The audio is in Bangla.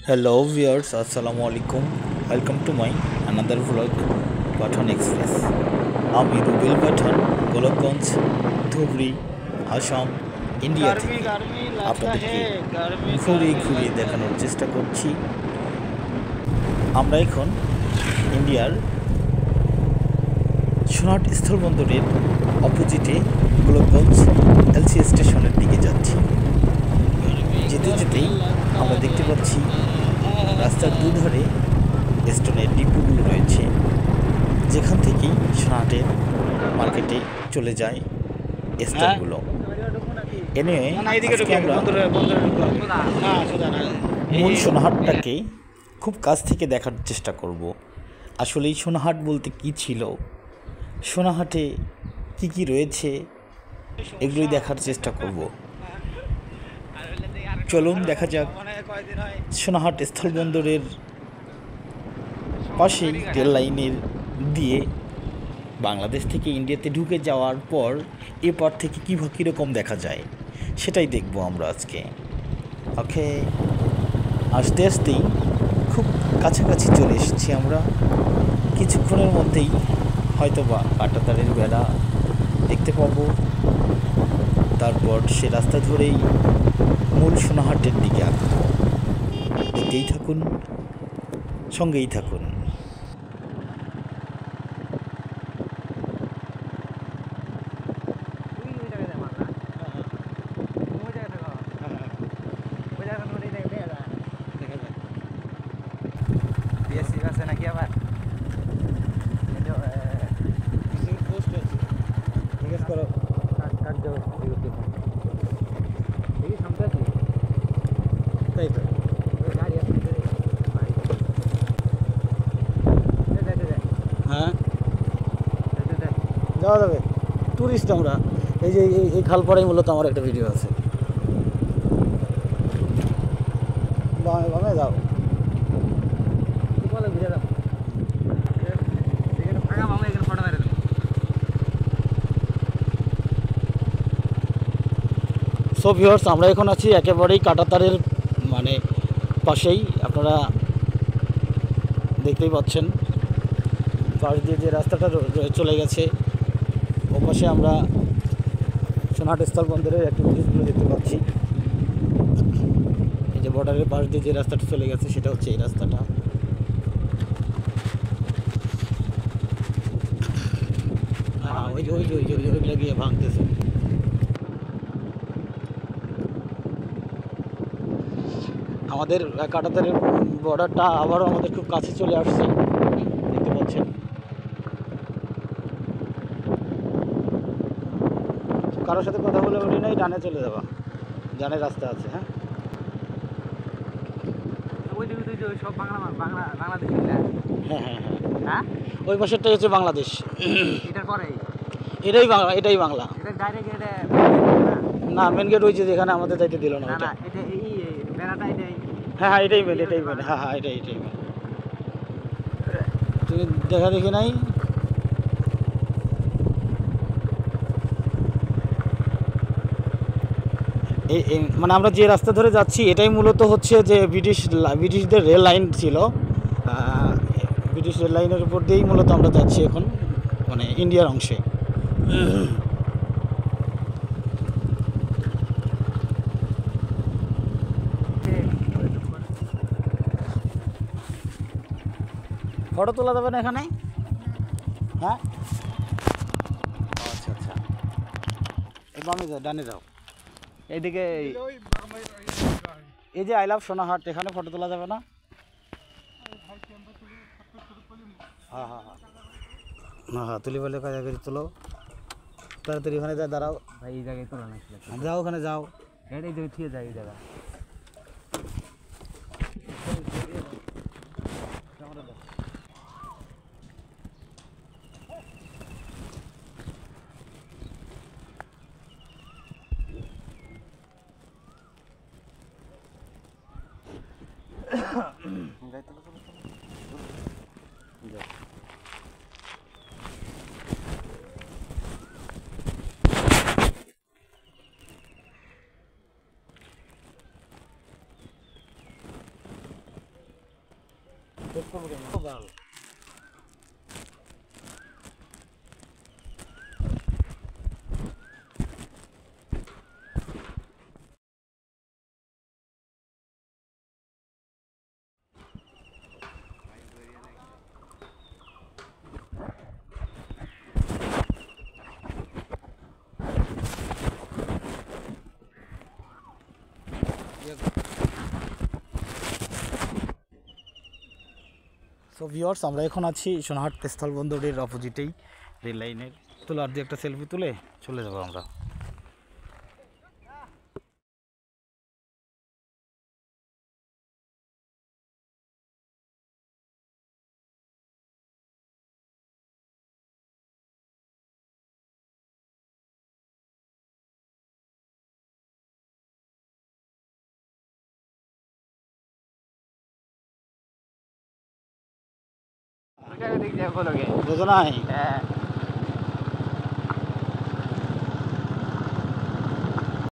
Hello viewers, Assalamu alaikum. Welcome to my another vlog, Pathan Express. আমি রুবেল পাঠান, গোলকগঞ্জ, ধুবড়ি, আসাম, ইন্ডিয়া থেকে আপনাদেরকে ঘুরিয়ে ঘুরিয়ে দেখানোর চেষ্টা করছি। আমরা এখন ইন্ডিয়ার সোনাহাট স্থলবন্দরের অপোজিটে গোলকগঞ্জ এলসি স্টেশনের দিকে যাচ্ছি। যেতে যেতেই আমরা দেখতে পাচ্ছি রাস্তার দুধারে স্টোনের ডিপোগুলো রয়েছে, যেখান থেকেই সোনাহাটের মার্কেটে চলে যায় স্টোনগুলো। এনে আজকে আমরা মূল সোনাহাটটাকে খুব কাছ থেকে দেখার চেষ্টা করব। আসলে এই সোনাহাট বলতে কি ছিল, সোনাহাটে কি কি রয়েছে, এগুলোই দেখার চেষ্টা করব। চলুন দেখা যাক। সোনাহাট স্থলবন্দরের পাশেই রেল লাইনের দিয়ে বাংলাদেশ থেকে ইন্ডিয়াতে ঢুকে যাওয়ার পর এপার থেকে কীরকম দেখা যায় সেটাই দেখব আমরা আজকে। ওকে, আস্তে আস্তেই খুব কাছাকাছি চলে এসেছি আমরা। কিছুক্ষণের মধ্যেই হয়তোবা কাঁটাতারের বেড়া দেখতে পাবো। তারপর সে রাস্তা ধরেই মূল সোনাহাটের দিকে আঁকব। দেখতেই থাকুন, সঙ্গেই থাকুন। নাকি আবার জিজ্ঞেস করো কাট যাও দেখি সামনে আছি, তাই তো গাড়ি আছে। হ্যাঁ যাওয়া যাবে, ট্যুরিস্ট আমরা। এই যে এই খালপাড়াই মূলত আমার একটা ভিডিও আছে। বামে যাও, ঘুরে যাও। সো ভিউয়ার্স, আমরা এখন আছি একেবারেই কাঁটাতারের মানে পাশেই। আপনারা দেখতেই পাচ্ছেন পাশ দিয়ে যে রাস্তাটা চলে গেছে, ও পাশে আমরা সোনাহাট স্থলবন্দরের অ্যাক্টিভিটিসগুলো দেখতে পাচ্ছি। এই যে বর্ডারের পাশ দিয়ে যে রাস্তাটা চলে গেছে সেটা হচ্ছে এই রাস্তাটা। হ্যাঁ, ওই গিয়ে ভাঙতেছে। আমাদের কাঁটাতারের বর্ডারটা আবারও আমাদের খুব কাছে চলে আসছে, দেখতে পাচ্ছেন। কারোর সাথে কথা বলে বলি নাই, ডানে চলে যাবা, ডানে রাস্তা আছে। হ্যাঁ, সব বাংলাদেশ। হ্যাঁ হ্যাঁ হ্যাঁ হ্যাঁ, ওই পাশেরটাই হচ্ছে বাংলাদেশ। এটার পরে এটাই বাংলা। না, মেন গেট ওই যে যেখানে আমাদের যাইতে দিল না। হ্যাঁ হ্যাঁ, এটাই মেন। হ্যাঁ হ্যাঁ, এটাই মেন। তুমি দেখা দেখি নাই। মানে আমরা যে রাস্তা ধরে যাচ্ছি এটাই মূলত হচ্ছে যে ব্রিটিশদের রেল লাইন ছিল। ব্রিটিশ রেল লাইনের উপর দিয়েই মূলত আমরা যাচ্ছি এখন, মানে ইন্ডিয়ার অংশে। ফটো তোলা যাবে না এখানে? হ্যাঁ, আচ্ছা আচ্ছা, এই বামে যাও, ডানে যাও। এইদিকে এই যে আই লাভ সোনাহাট, এখানে ফটো তোলা যাবে না? হ্যাঁ হ্যাঁ হ্যাঁ হ্যাঁ হ্যাঁ, তুলি বলে কাজা করে তোলো তাড়াতাড়ি। ওখানে যা দাঁড়াও ভাই, এই জায়গায় তোলা না, যাও ওখানে যাও। এই জায়গায় ঠিক যায়, এই জায়গা সো ভিউয়ার্স, আমরা এখন আছি সোনাহাট স্থলবন্দরের অপোজিটেই রেল লাইনের। তোলার দিয়ে একটা সেলফি তুলে চলে যাবো আমরা। বোঝো নাই?